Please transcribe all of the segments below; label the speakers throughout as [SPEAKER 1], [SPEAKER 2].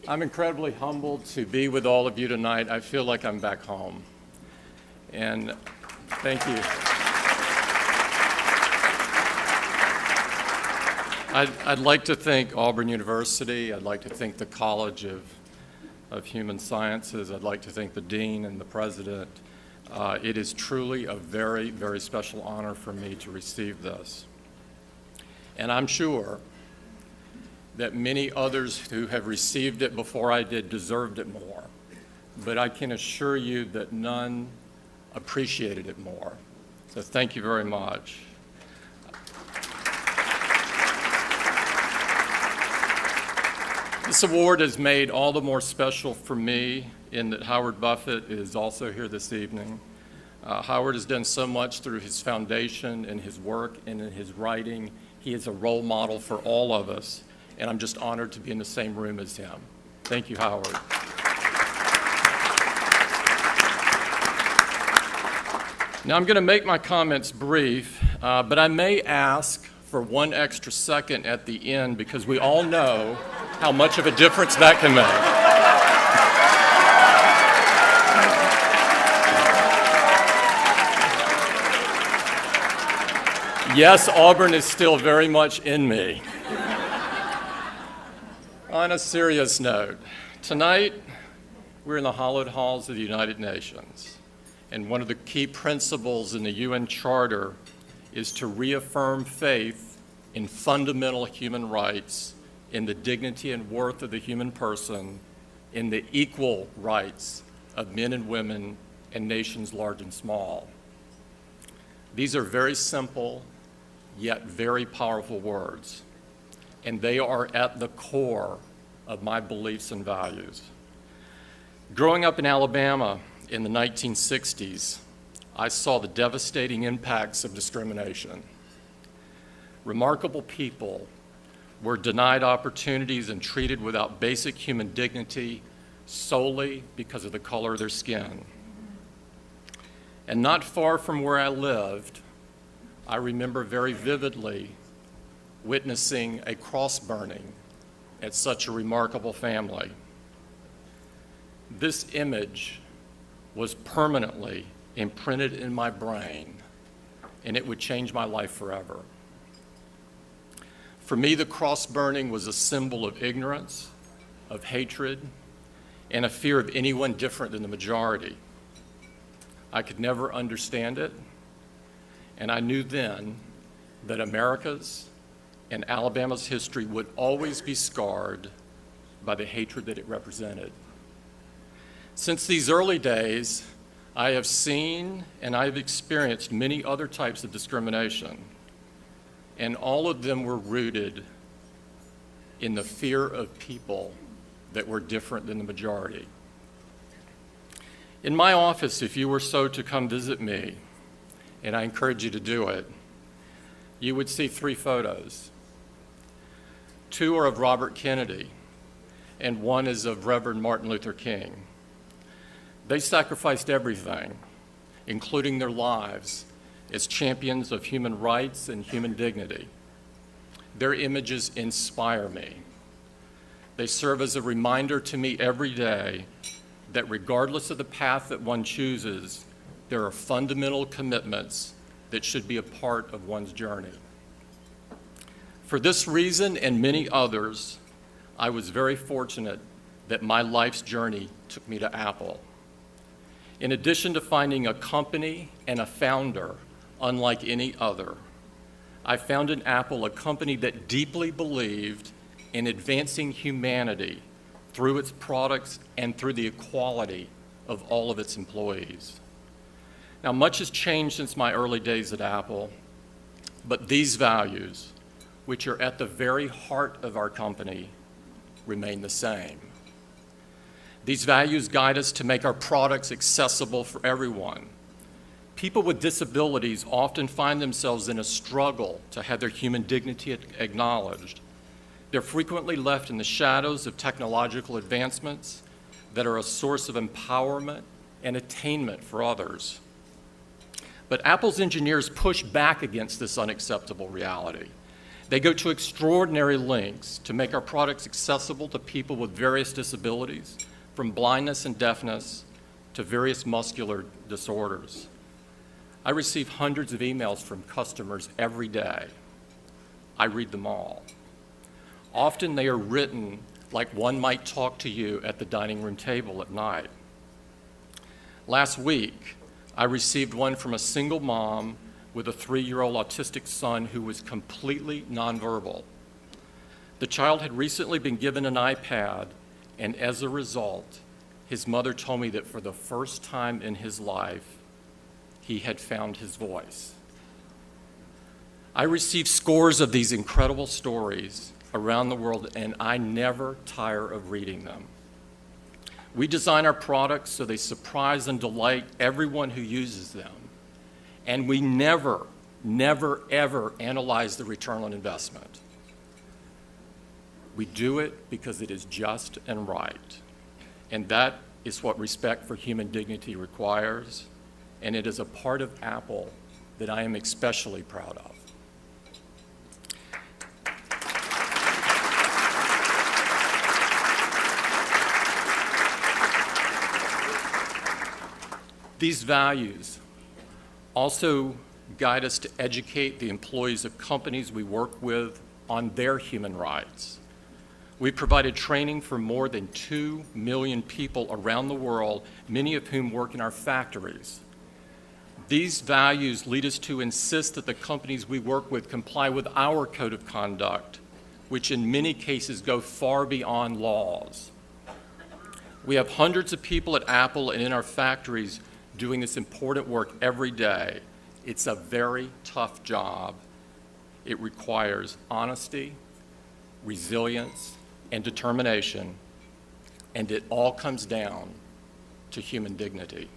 [SPEAKER 1] I'm incredibly humbled to be with all of you tonight. I feel like I'm back home. And thank you. I'd like to thank Auburn University. I'd like to thank the College of Human Sciences. I'd like to thank the Dean and the President. It is truly a very, very special honor for me to receive this. And I'm sure that many others who have received it before I did deserved it more. But I can assure you that none appreciated it more. So thank you very much. This award is made all the more special for me in that Howard Buffett is also here this evening. Howard has done so much through his foundation and his work and in his writing. He is a role model for all of us, and I'm just honored to be in the same room as him. Thank you, Howard. Now I'm going to make my comments brief, but I may ask for one extra second at the end because we all know how much of a difference that can make. Yes, Auburn is still very much in me. On a serious note, tonight we're in the hallowed halls of the United Nations, and one of the key principles in the UN Charter is to reaffirm faith in fundamental human rights, in the dignity and worth of the human person, in the equal rights of men and women and nations large and small. These are very simple, yet very powerful words, and they are at the core of my beliefs and values. Growing up in Alabama in the 1960s, I saw the devastating impacts of discrimination. Remarkable people were denied opportunities and treated without basic human dignity solely because of the color of their skin. And not far from where I lived, I remember very vividly witnessing a cross burning at such a remarkable family. This image was permanently imprinted in my brain, and it would change my life forever. For me, the cross burning was a symbol of ignorance, of hatred, and a fear of anyone different than the majority. I could never understand it, and I knew then that America's and Alabama's history would always be scarred by the hatred that it represented. Since these early days, I have seen and I have experienced many other types of discrimination, and all of them were rooted in the fear of people that were different than the majority. In my office, if you were so to come visit me, and I encourage you to do it, you would see 3 photos. 2 are of Robert Kennedy, and 1 is of Reverend Martin Luther King. They sacrificed everything, including their lives, as champions of human rights and human dignity. Their images inspire me. They serve as a reminder to me every day that regardless of the path that one chooses, there are fundamental commitments that should be a part of one's journey. For this reason and many others, I was very fortunate that my life's journey took me to Apple. In addition to finding a company and a founder unlike any other, I found in Apple a company that deeply believed in advancing humanity through its products and through the equality of all of its employees. Now, much has changed since my early days at Apple, but these values, which are at the very heart of our company, remain the same. These values guide us to make our products accessible for everyone. People with disabilities often find themselves in a struggle to have their human dignity acknowledged. They're frequently left in the shadows of technological advancements that are a source of empowerment and attainment for others. But Apple's engineers push back against this unacceptable reality. They go to extraordinary lengths to make our products accessible to people with various disabilities, from blindness and deafness to various muscular disorders. I receive hundreds of emails from customers every day. I read them all. Often they are written like one might talk to you at the dining room table at night. Last week, I received one from a single mom with a 3-year-old autistic son who was completely nonverbal. The child had recently been given an iPad, and as a result, his mother told me that for the first time in his life, he had found his voice. I receive scores of these incredible stories around the world, and I never tire of reading them. We design our products so they surprise and delight everyone who uses them. And we never, ever analyze the return on investment. We do it because it is just and right. And that is what respect for human dignity requires. And it is a part of Apple that I am especially proud of. These values also guide us to educate the employees of companies we work with on their human rights. We provided training for more than 2 million people around the world, many of whom work in our factories. These values lead us to insist that the companies we work with comply with our code of conduct, which in many cases go far beyond laws. We have hundreds of people at Apple and in our factories doing this important work every day. It's a very tough job. It requires honesty, resilience, and determination, and it all comes down to human dignity.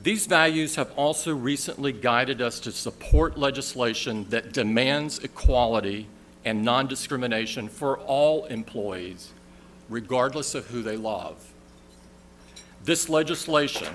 [SPEAKER 1] These values have also recently guided us to support legislation that demands equality and non-discrimination for all employees, regardless of who they love. This legislation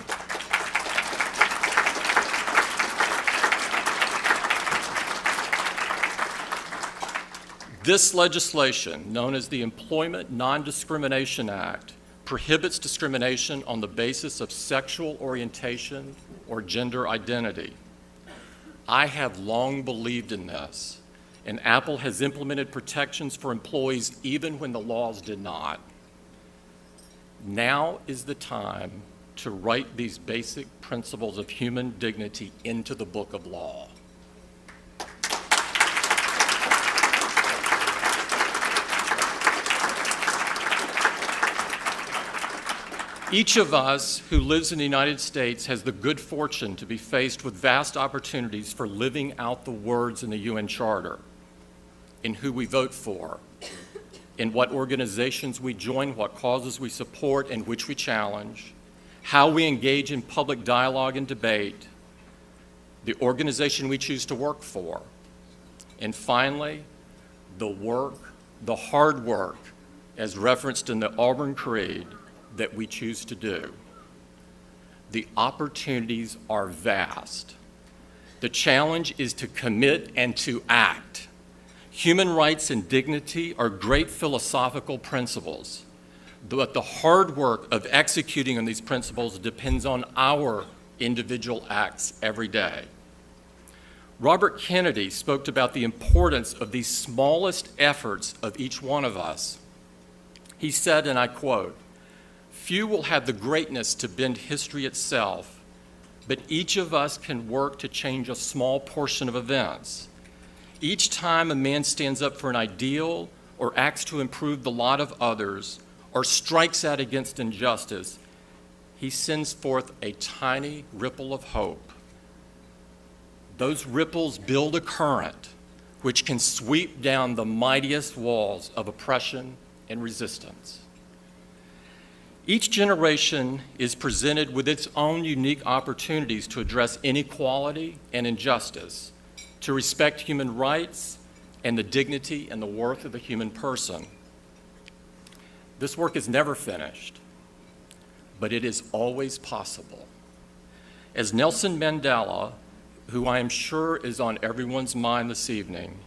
[SPEAKER 1] known as the Employment Non-Discrimination Act, prohibits discrimination on the basis of sexual orientation or gender identity. I have long believed in this, and Apple has implemented protections for employees even when the laws did not. Now is the time to write these basic principles of human dignity into the book of law. Each of us who lives in the United States has the good fortune to be faced with vast opportunities for living out the words in the UN Charter, in who we vote for, in what organizations we join, what causes we support and which we challenge, how we engage in public dialogue and debate, the organization we choose to work for, and finally, the hard work, as referenced in the Auburn Creed, that we choose to do. The opportunities are vast. The challenge is to commit and to act. Human rights and dignity are great philosophical principles, but the hard work of executing on these principles depends on our individual acts every day. Robert Kennedy spoke about the importance of these smallest efforts of each one of us. He said, and I quote, "Few will have the greatness to bend history itself, but each of us can work to change a small portion of events. Each time a man stands up for an ideal or acts to improve the lot of others or strikes out against injustice, he sends forth a tiny ripple of hope. Those ripples build a current which can sweep down the mightiest walls of oppression and resistance." Each generation is presented with its own unique opportunities to address inequality and injustice, to respect human rights and the dignity and the worth of the human person. This work is never finished, but it is always possible. As Nelson Mandela, who I am sure is on everyone's mind this evening,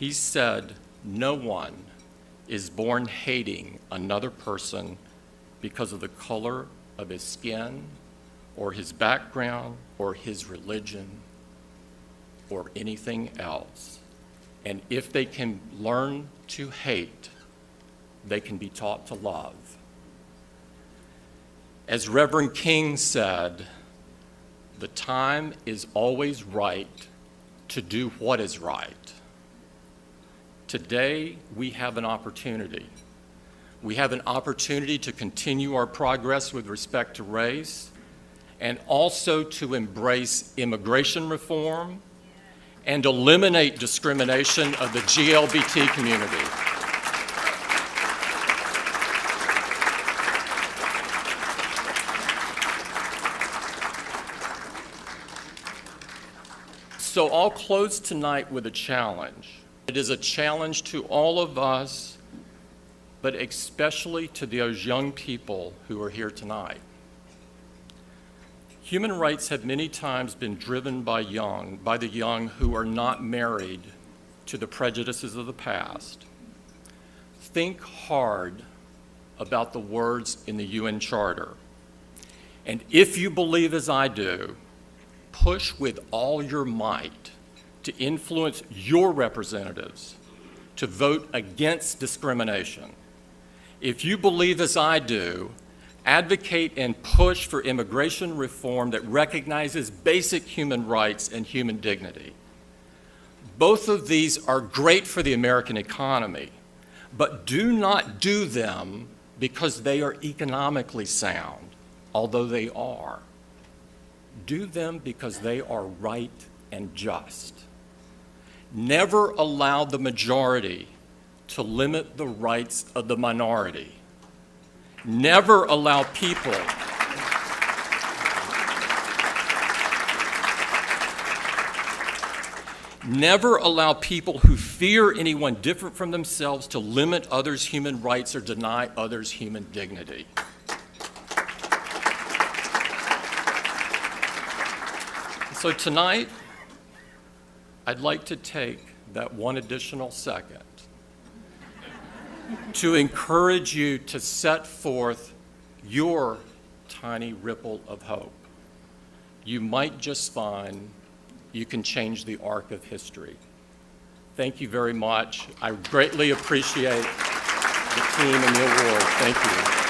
[SPEAKER 1] He said, "No one is born hating another person because of the color of his skin or his background or his religion or anything else. And if they can learn to hate, they can be taught to love." As Reverend King said, the time is always right to do what is right. Today, we have an opportunity. We have an opportunity to continue our progress with respect to race and also to embrace immigration reform and eliminate discrimination of the GLBT community. So I'll close tonight with a challenge. It is a challenge to all of us, but especially to those young people who are here tonight. Human rights have many times been driven by the young who are not married to the prejudices of the past. Think hard about the words in the UN Charter. And if you believe as I do, push with all your might to influence your representatives to vote against discrimination. If you believe as I do, advocate and push for immigration reform that recognizes basic human rights and human dignity. Both of these are great for the American economy, but do not do them because they are economically sound, although they are. Do them because they are right and just. Never allow the majority to limit the rights of the minority. Never allow people who fear anyone different from themselves to limit others' human rights or deny others' human dignity. So tonight, I'd like to take that one additional second to encourage you to set forth your tiny ripple of hope. You might just find you can change the arc of history. Thank you very much. I greatly appreciate the team and the award. Thank you.